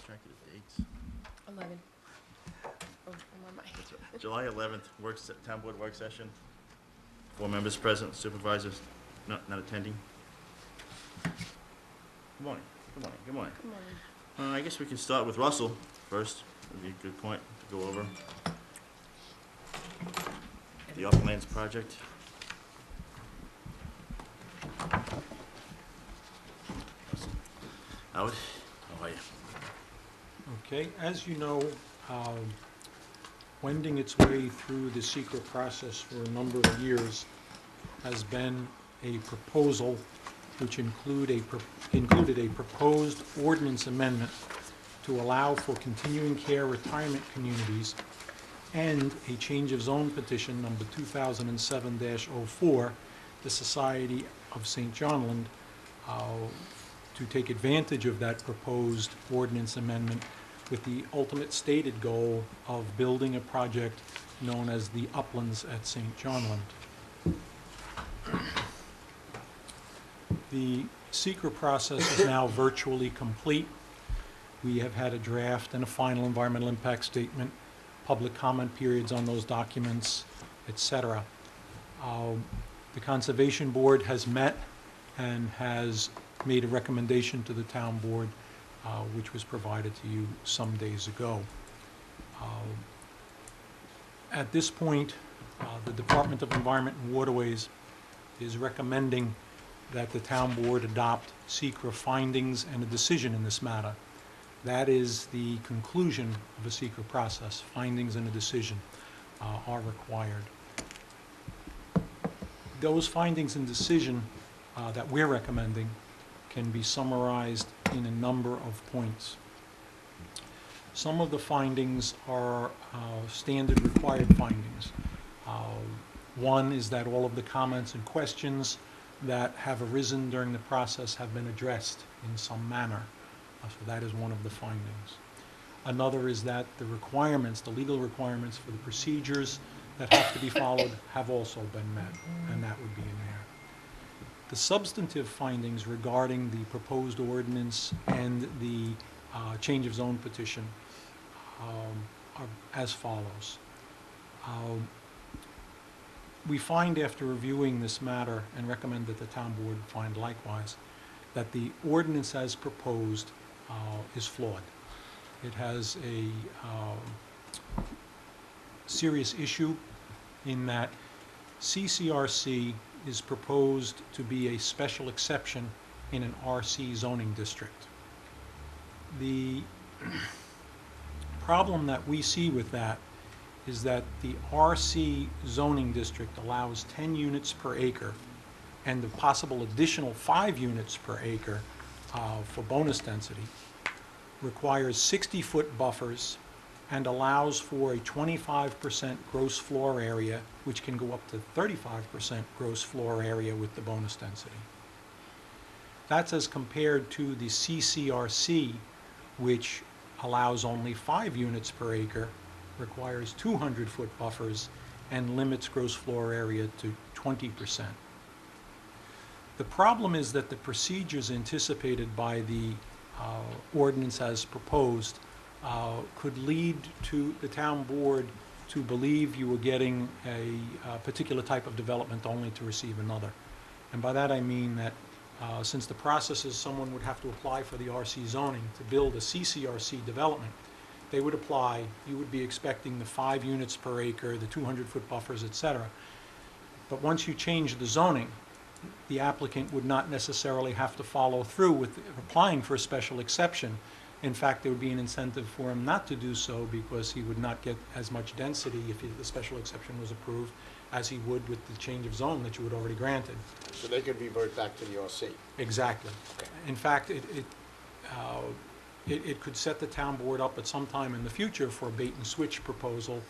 lost track of the dates. 11. Oh, I'm on my. July 11th, town board work session. 4 members present, supervisors not attending. Good morning, good morning, good morning. Good morning. I guess we can start with Russell first. Would be a good point to go over. The Uplands project. Howard, how are you? Okay, as you know, wending its way through the secret process for a number of years has been a proposal which included a proposed ordinance amendment to allow for continuing care retirement communities and a change of zone petition number 2007-04, the Society of St. Johnland, to take advantage of that proposed ordinance amendment with the ultimate stated goal of building a project known as the Uplands at St. Johnland. The secret process is now virtually complete. We have had a draft and a final environmental impact statement, public comment periods on those documents, etc. The Conservation Board has met and has made a recommendation to the town board, which was provided to you some days ago. At this point, the Department of Environment and Waterways is recommending that the town board adopt SECRA findings and a decision in this matter. That is the conclusion of a SECRA process. Findings and a decision are required. Those findings and decision that we're recommending can be summarized in a number of points. Some of the findings are standard required findings. One is that all of the comments and questions that have arisen during the process have been addressed in some manner. So that is one of the findings. Another is that the requirements, the legal requirements for the procedures that have to be followed have also been met, and that would be in there. The substantive findings regarding the proposed ordinance and the change of zone petition are as follows. We find, after reviewing this matter, and recommend that the town board find likewise, that the ordinance as proposed is flawed. It has a serious issue in that CCRC is proposed to be a special exception in an RC zoning district. The problem that we see with that is that the RC zoning district allows 10 units per acre and the possible additional 5 units per acre for bonus density, requires 60-foot buffers and allows for a 25% gross floor area, which can go up to 35% gross floor area with the bonus density. That's as compared to the CCRC, which allows only 5 units per acre, requires 200-foot buffers, and limits gross floor area to 20%. The problem is that the procedures anticipated by the ordinance as proposed could lead to the town board to believe you were getting a particular type of development only to receive another. And by that I mean that since the process is someone would have to apply for the RC zoning to build a CCRC development, they would apply, you would be expecting the 5 units per acre, the 200-foot buffers, etc. But once you change the zoning, the applicant would not necessarily have to follow through with applying for a special exception. In fact, there would be an incentive for him not to do so because he would not get as much density if the special exception was approved as he would with the change of zone that you had already granted. So they could revert back to the RC. Exactly. Okay. In fact, it could set the town board up at some time in the future for a bait and switch proposal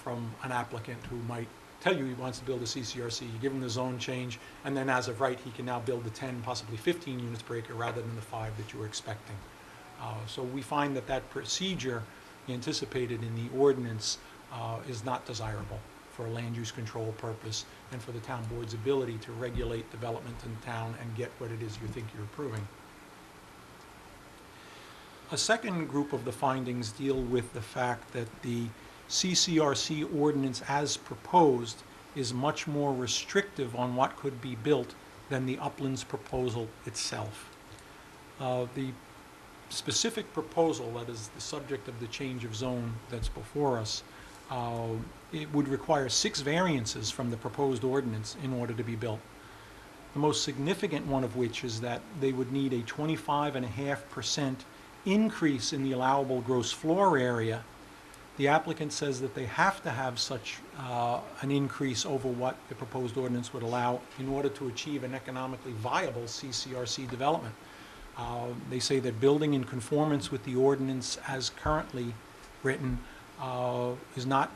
from an applicant who might tell you he wants to build a CCRC. You give him the zone change, and then as of right, he can now build the 10, possibly 15 units per acre rather than the 5 that you were expecting. So we find that that procedure anticipated in the ordinance is not desirable for a land use control purpose and for the town board's ability to regulate development in town and get what it is you think you're approving. A second group of the findings deal with the fact that the CCRC ordinance as proposed is much more restrictive on what could be built than the Uplands proposal itself. The specific proposal that is the subject of the change of zone that's before us, it would require 6 variances from the proposed ordinance in order to be built. The most significant one of which is that they would need a 25.5% increase in the allowable gross floor area. The applicant says that they have to have such an increase over what the proposed ordinance would allow in order to achieve an economically viable CCRC development. They say that building in conformance with the ordinance as currently written is not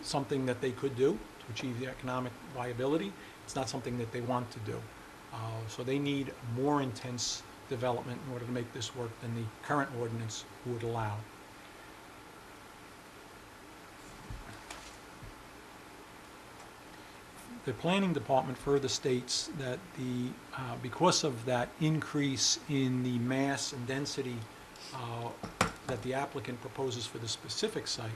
something that they could do to achieve the economic viability. It's not something that they want to do. So they need more intense development in order to make this work than the current ordinance would allow. The planning department further states that because of that increase in the mass and density that the applicant proposes for the specific site,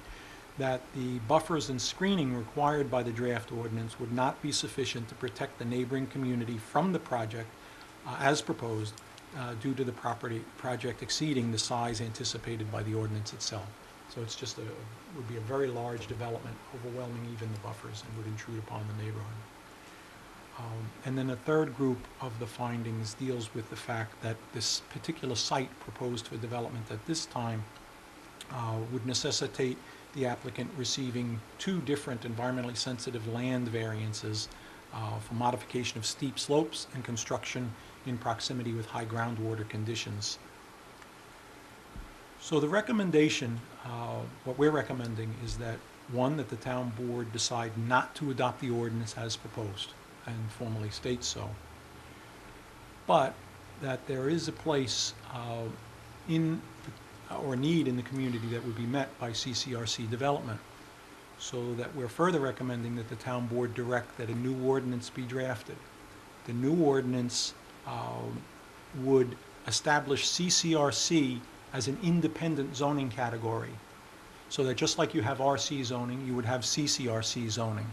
that the buffers and screening required by the draft ordinance would not be sufficient to protect the neighboring community from the project as proposed due to the project exceeding the size anticipated by the ordinance itself. So it's just would be a very large development, overwhelming even the buffers, and would intrude upon the neighborhood. And then a third group of the findings deals with the fact that this particular site proposed for development at this time would necessitate the applicant receiving 2 different environmentally sensitive land variances for modification of steep slopes and construction in proximity with high groundwater conditions. So the recommendation, what we're recommending is that, 1, that the town board decide not to adopt the ordinance as proposed and formally state so, but that there is a place or need in the community that would be met by CCRC development. So that we're further recommending that the town board direct that a new ordinance be drafted. The new ordinance would establish CCRC as an independent zoning category, so that just like you have RC zoning, you would have CCRC zoning,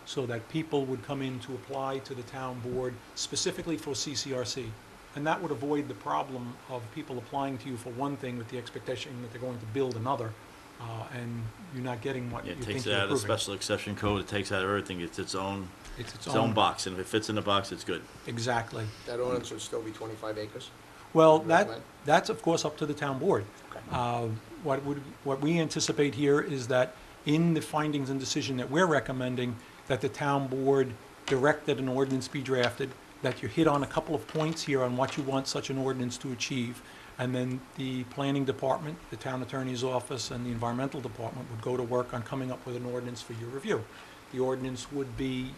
so that people would come in to apply to the town board specifically for CCRC. And that would avoid the problem of people applying to you for one thing with the expectation that they're going to build another, and you're not getting what you It think takes it you're out of the approving. special exception code, it takes out of everything, it's its own It's box, and if it fits in the box, it's good. Exactly. That ordinance would still be 25 acres? Well, Recommend? that's of course up to the town board. Okay. What we anticipate here is that in the findings and decision that we're recommending, that the town board direct that an ordinance be drafted, that you hit on a couple of points here on what you want such an ordinance to achieve, and then the planning department, the town attorney's office, and the environmental department would go to work on coming up with an ordinance for your review. The ordinance would be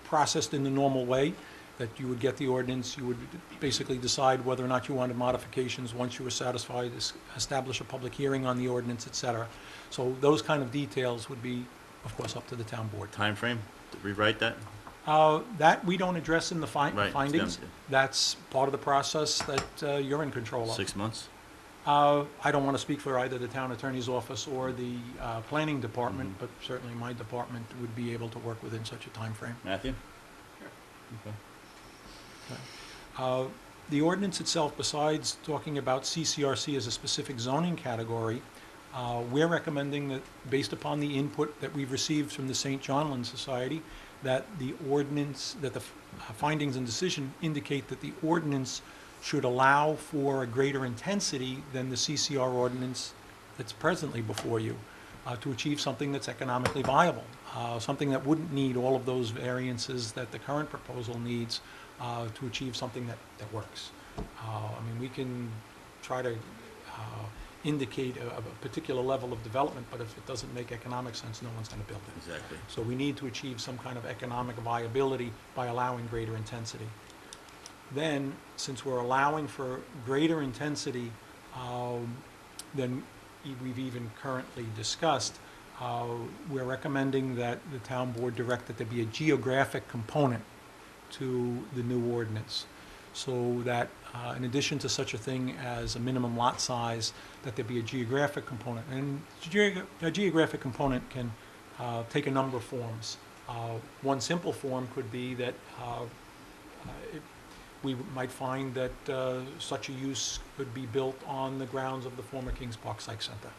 processed in the normal way, that you would get the ordinance, you would basically decide whether or not you wanted modifications. Once you were satisfied, establish a public hearing on the ordinance, et cetera. So those kind of details would be, of course, up to the town board. Time frame to rewrite that? That we don't address in the Right, it's findings. done. That's part of the process that you're in control of. 6 months? I don't want to speak for either the town attorney's office or the planning department, but certainly my department would be able to work within such a time frame. Matthew? Okay. The ordinance itself, besides talking about CCRC as a specific zoning category, we're recommending that, based upon the input that we've received from the St. John Land Society, that the ordinance, that the findings and decision indicate that the ordinance should allow for a greater intensity than the CCR ordinance that's presently before you, to achieve something that's economically viable, something that wouldn't need all of those variances that the current proposal needs to achieve something that works. I mean, we can try to indicate a particular level of development, but if it doesn't make economic sense, no one's going to build it. Exactly. So we need to achieve some kind of economic viability by allowing greater intensity. Then, since we're allowing for greater intensity than we've even currently discussed, we're recommending that the town board direct that there be a geographic component to the new ordinance. so that in addition to such a thing as a minimum lot size, that there be a geographic component. And a geographic component can take a number of forms. One simple form could be that we might find that such a use could be built on the grounds of the former Kings Park Psych Center,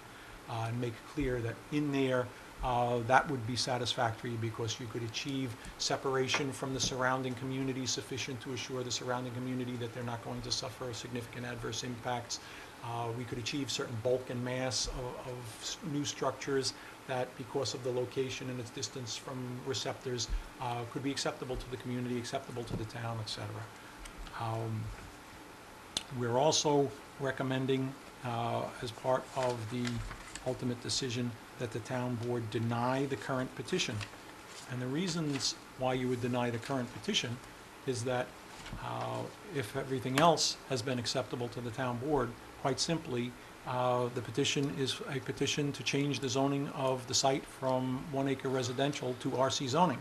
and make clear that in there that would be satisfactory because you could achieve separation from the surrounding community sufficient to assure the surrounding community that they're not going to suffer significant adverse impacts. We could achieve certain bulk and mass of new structures that, because of the location and its distance from receptors, could be acceptable to the community, acceptable to the town, et cetera. We're also recommending, as part of the ultimate decision, that the town board deny the current petition. And the reasons why you would deny the current petition is that if everything else has been acceptable to the town board, quite simply, the petition is a petition to change the zoning of the site from 1 acre residential to RC zoning.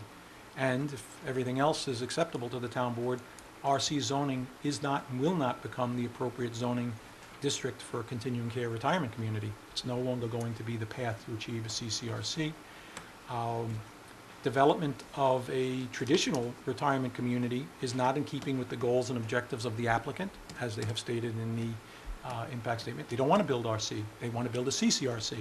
And if everything else is acceptable to the town board, RC zoning is not and will not become the appropriate zoning district for a continuing care retirement community. It's no longer going to be the path to achieve a CCRC. Development of a traditional retirement community is not in keeping with the goals and objectives of the applicant, as they have stated in the impact statement. They don't want to build RC. They want to build a CCRC.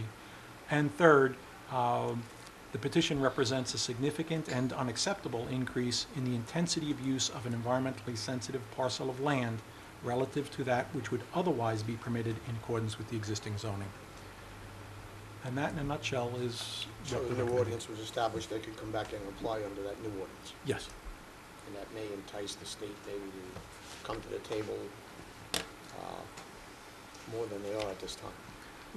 And third, the petition represents a significant and unacceptable increase in the intensity of use of an environmentally sensitive parcel of land relative to that which would otherwise be permitted in accordance with the existing zoning. And that, in a nutshell, is So what the we're new recommending. ordinance was established, they could come back and apply under that new ordinance. Yes. And that may entice the state maybe to come to the table more than they are at this time.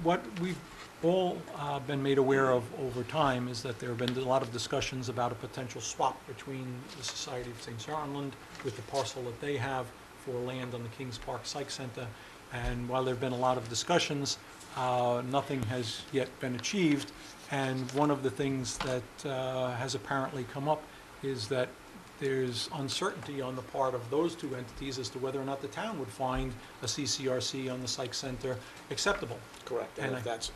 What we've all been made aware of over time is that there have been a lot of discussions about a potential swap between the Society of St. Charnland with the parcel that they have for land on the Kings Park Psych Center. And while there have been a lot of discussions, nothing has yet been achieved. And one of the things that has apparently come up is that there's uncertainty on the part of those two entities as to whether or not the town would find a CCRC on the Psych Center acceptable. Correct. And And if that's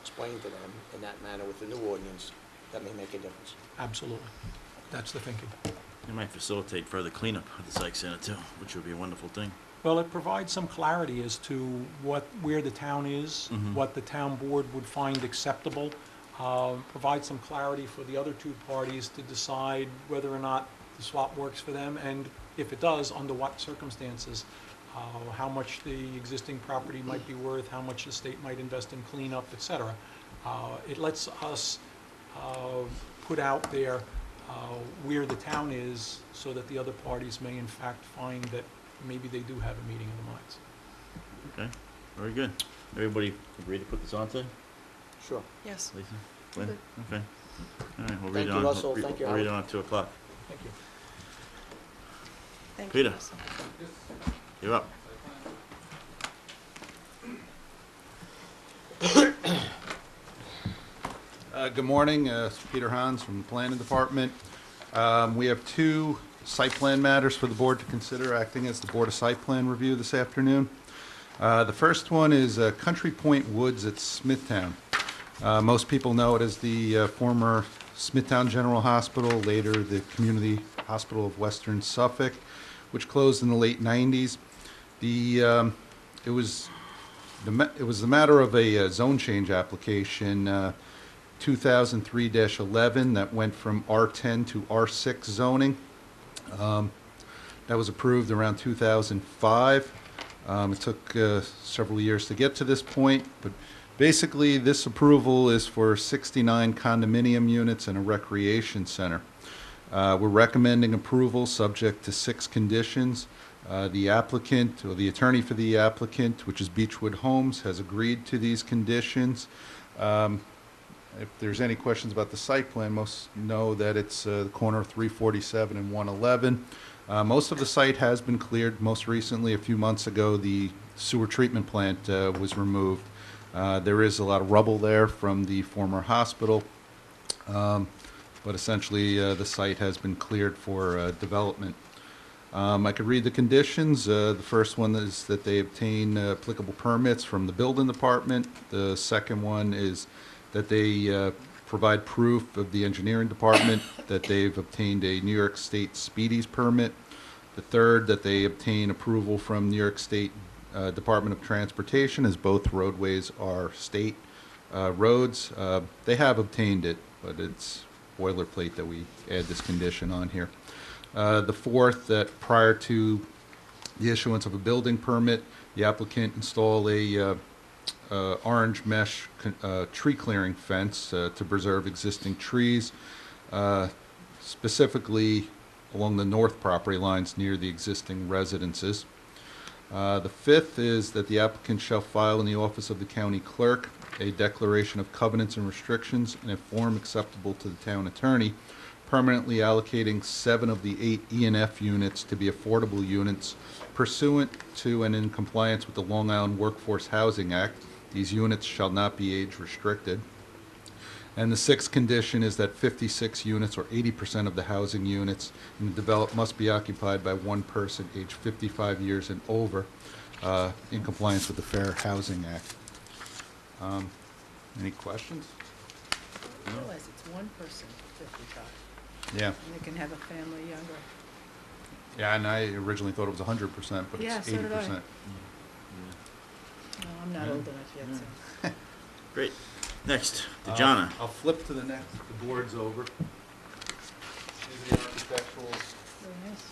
explained to them in that manner with the new ordinance, that may make a difference. Absolutely. That's the thinking. It might facilitate further cleanup of the psych center too, which would be a wonderful thing. Well, it provides some clarity as to where the town is, what the town board would find acceptable, provides some clarity for the other two parties to decide whether or not the swap works for them, and if it does, under what circumstances, how much the existing property might be worth, how much the state might invest in cleanup, et cetera. It lets us put out there where the town is so that the other parties may in fact find that maybe they do have a meeting of the minds. Okay, very good. Everybody agree to put this on today? Sure. Yes. Lisa? Glenn? Good. Okay. All right, we'll read Thank it you, on. Russell. Thank you, We'll read it Howard. on at 2 o'clock. Thank you. Thank Peter. you, Russell. You're up. Good morning, Peter Hans from the Planning Department. We have two site plan matters for the board to consider, acting as the Board of Site Plan Review this afternoon. The first one is Country Point Woods at Smithtown. Most people know it as the former Smithtown General Hospital, later the Community Hospital of Western Suffolk, which closed in the late 90s. It was the matter of a zone change application, 2003-11, that went from R10 to R6 zoning. That was approved around 2005. It took several years to get to this point, but basically this approval is for 69 condominium units and a recreation center. We're recommending approval subject to 6 conditions. The applicant, or the attorney for the applicant, which is Beechwood Homes, has agreed to these conditions. If there's any questions about the site plan, most know that it's the corner of 347 and 111. Most of the site has been cleared. Most recently, a few months ago, the sewer treatment plant was removed. There is a lot of rubble there from the former hospital, but essentially the site has been cleared for development. I could read the conditions. The first one is that they obtain applicable permits from the building department. The second one is that they provide proof of the engineering department that they've obtained a New York State Speedies permit. The third, that they obtain approval from New York State Department of Transportation, as both roadways are state roads. They have obtained it, but it's boilerplate that we add this condition on here. The fourth, that prior to the issuance of a building permit, the applicant install a orange mesh tree clearing fence to preserve existing trees, specifically along the north property lines near the existing residences. The fifth is that the applicant shall file in the office of the county clerk a declaration of covenants and restrictions in a form acceptable to the town attorney, permanently allocating 7 of the 8 E and F units to be affordable units pursuant to and in compliance with the Long Island Workforce Housing Act. These units shall not be age restricted. And the sixth condition is that 56 units, or 80% of the housing units in the development, must be occupied by one person aged 55 years and over, in compliance with the Fair Housing Act. Any questions? I realize it's one person, 55, Yeah. and they can have a family younger. Yeah, and I originally thought it was 100%, but Yeah, it's so did I. 80%. No, I'm not old enough yet, so. Great. Next, Dejana. I'll flip to the next, the board's over. These are the architectural. Very nice.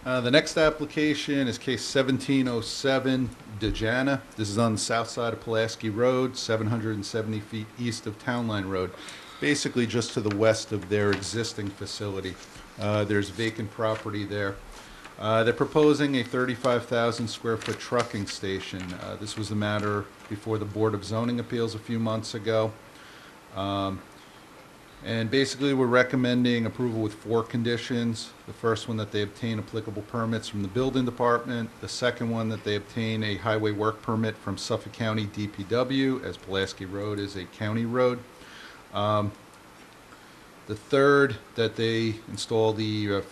The next application is case 1707, Dejana. This is on the south side of Pulaski Road, 770 feet east of Town Line Road, basically just to the west of their existing facility. There's vacant property there. They're proposing a 35,000 square foot trucking station. This was the matter before the Board of Zoning Appeals a few months ago. And basically, we're recommending approval with 4 conditions. The first one, that they obtain applicable permits from the building department. The second one, that they obtain a highway work permit from Suffolk County DPW, as Pulaski Road is a county road. The third, that they install the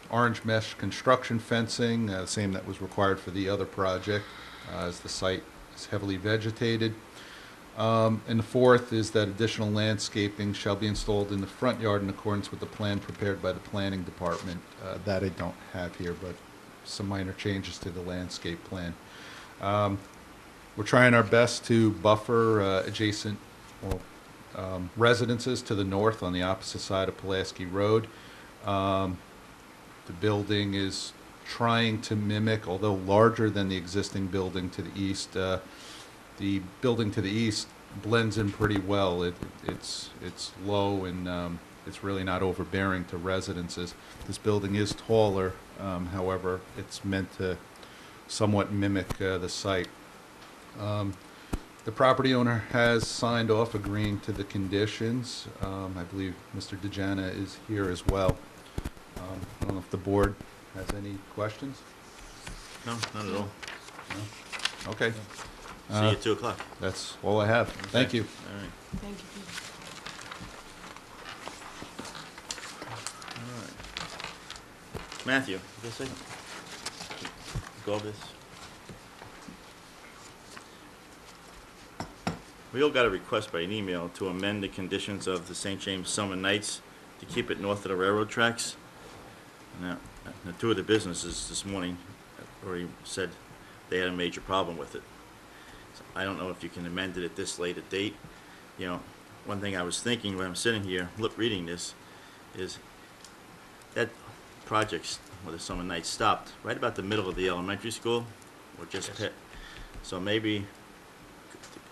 orange mesh construction fencing, the same that was required for the other project, as the site is heavily vegetated. And the fourth is that additional landscaping shall be installed in the front yard in accordance with the plan prepared by the planning department. That I don't have here, but some minor changes to the landscape plan. We're trying our best to buffer adjacent residences to the north on the opposite side of Pulaski Road. The building is trying to mimic, although larger than the existing building to the east, the building to the east blends in pretty well. It's low and it's really not overbearing to residences. This building is taller, however, it's meant to somewhat mimic the site. The property owner has signed off agreeing to the conditions. I believe Mr. Dejana is here as well. I don't know if the board has any questions? No, not at all. No? Okay. See you at 2 o'clock. That's all I have. Thank you. All right. Thank you, Peter. All right. Matthew, you got a second? Go over this. We all got a request by an email to amend the conditions of the St. James Summer Nights to keep it north of the railroad tracks. Now, 2 of the businesses this morning already said they had a major problem with it. So I don't know if you can amend it at this late a date. You know, one thing I was thinking when I'm sitting here reading this is that project where the Summer Nights stopped right about the middle of the elementary school, or just pit. So maybe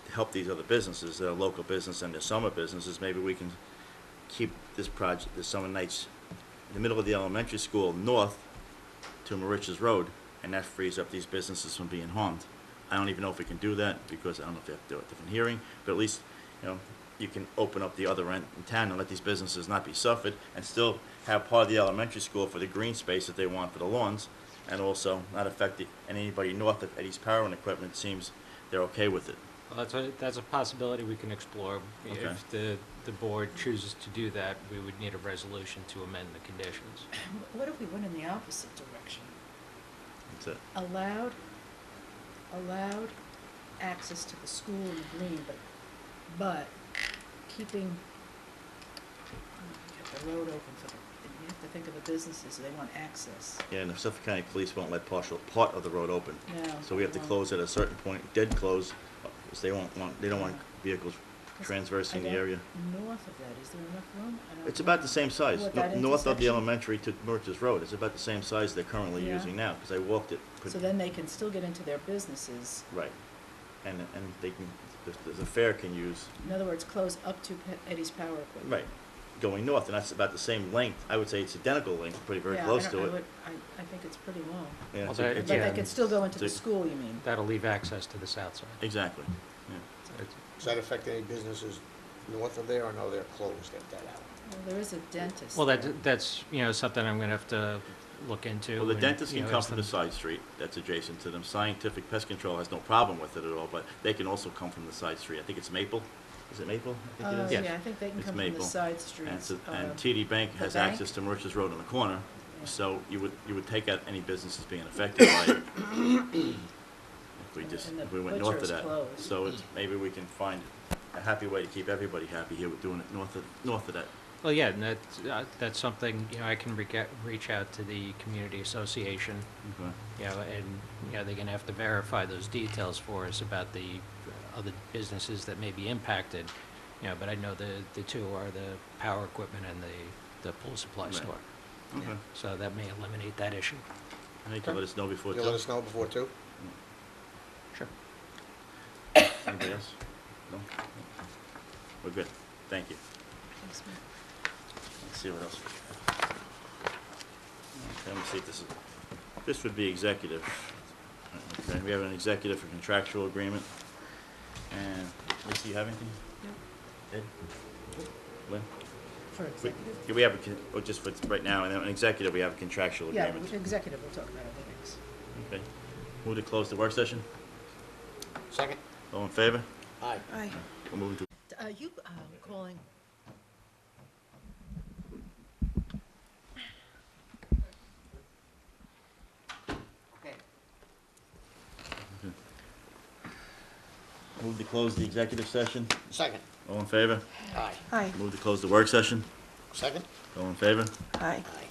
to help these other businesses, their local business and their summer businesses, maybe we can keep this project, the Summer Nights, in the middle of the elementary school north to Mauritius Road, and that frees up these businesses from being harmed. I don't even know if we can do that, because I don't know if they have to do a different hearing, but at least, you know, you can open up the other end in town and let these businesses not be suffered, and still have part of the elementary school for the green space that they want for the lawns, and also not affect anybody north of Eddie's Power and Equipment. Seems they're okay with it. Well, that's a possibility we can explore. Okay. If the board chooses to do that, we would need a resolution to amend the conditions. What if we went in the opposite direction? That's it. Allowed access to the school and the green, but keeping the road open for the, you have to think of the businesses, they want access. Yeah, and the Suffolk County Police won't let part of the road open. No. So we have to close at a certain point, dead close, because they don't want vehicles transversing the area. North of that, is there enough room? I don't It's know. about the same size. What, that North of the intersection? elementary to Merchants Road, it's about the same size they're currently Yeah. using now, because I walked it. So then they can still get into their businesses. Right. And they can, the fair can use, In other words, close up to Eddie's Power Equipment. right, going north, and that's about the same length. I would say it's identical length, pretty very Yeah, close I to it. think it's pretty long. Yeah, Well, it's that- it's But Yeah. they can still go into the It's a- school, you mean? That'll leave access to the south side. Exactly, yeah. Does that affect any businesses north of there, or no, they're closed at that hour? Well, there is a dentist. Well, there. that's, something I'm gonna have to look into. Well, the and, dentist can come ask from the them- side street, that's adjacent to them. Scientific Pest Control has no problem with it at all, but they can also come from the side street. I think it's Maple. Is it Maple? I think it is. Yes. Yeah, I think they can It's come from the Maple. side And, streets. and TD Bank the has bank? access to Merchants Road on the corner, Yeah. so you would take out any businesses being affected by it. And the If we went north of butcher's that. closed. So it's, maybe we can find a happy way to keep everybody happy here with doing it north of that. Well, yeah, and that's something, I can reach out to the community association, Okay. and, they're gonna have to verify those details for us about the other businesses that may be impacted, but I know the two are the power equipment and the pool supply Right. store. Okay. So that may eliminate that issue. I think you'll let us know before. You'll let us know before two? Sure. Anybody else? No? We're good. Thank you. Thanks, Matt. Let's see what else. Okay, let me see if this would be executive. Okay, we have an executive for contractual agreement. And, Lisa, you have anything? No. Ed? Lynn? For executive? Yeah, we have just for right now, and then an executive, we have a contractual Yeah, agreement. executive, we'll talk about other things. Okay. Move to close the work session. Second? All in favor? Aye. Aye. We're moving to Are you calling? Okay. move to close the executive session. Second? All in favor? Aye. Aye. Move to close the work session. Second? All in favor? Aye. Aye.